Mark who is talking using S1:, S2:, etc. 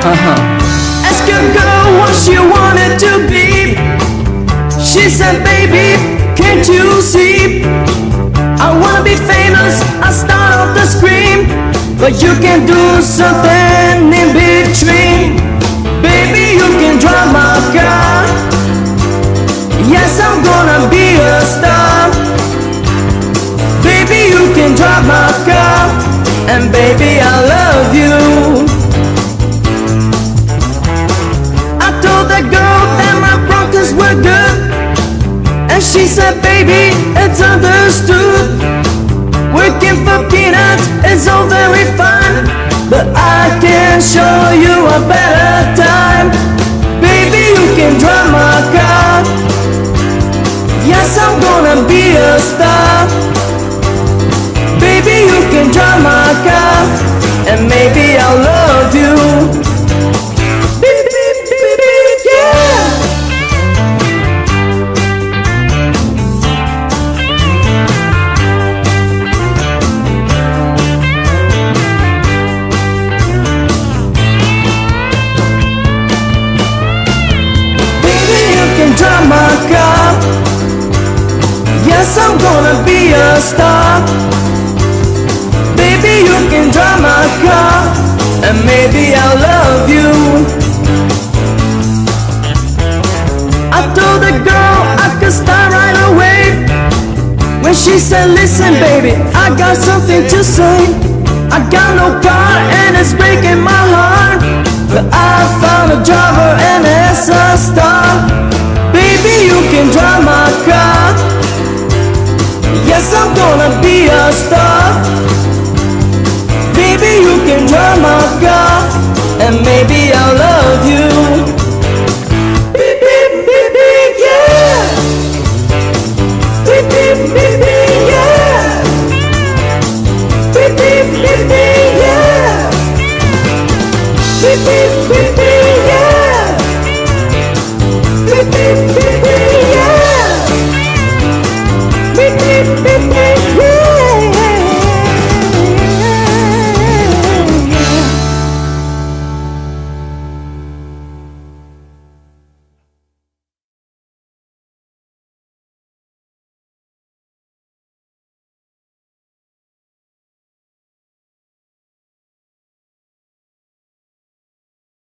S1: Ask a girl what she wanted to be. She said, baby, can't you see? I wanna be famous, I start off the scream, but you can do something in between. Baby, you can drive my car. Yes, I'm gonna be a star. Baby, you can drive my car, and baby, I love you. I told that girl that my Broncos were good, and she said, baby, it's understood. Working for peanuts is all very fun, but I can show you a better time. Baby, you can drive my car. Yes, I'm gonna be a star. Baby, you can drive my car, and maybe I'll love you. Beep, beep, beep, beep, yeah. Baby, you can drive my car. Yes, I'm gonna be a star. Baby, you can drive my car, and maybe I'll love you. I told the girl I could start right away, when she said, listen baby, I got something to say. I got no car and it's breaking my heart, but I found a driver and it's a star. Baby, you can drive my car. Yes, I'm gonna be a star.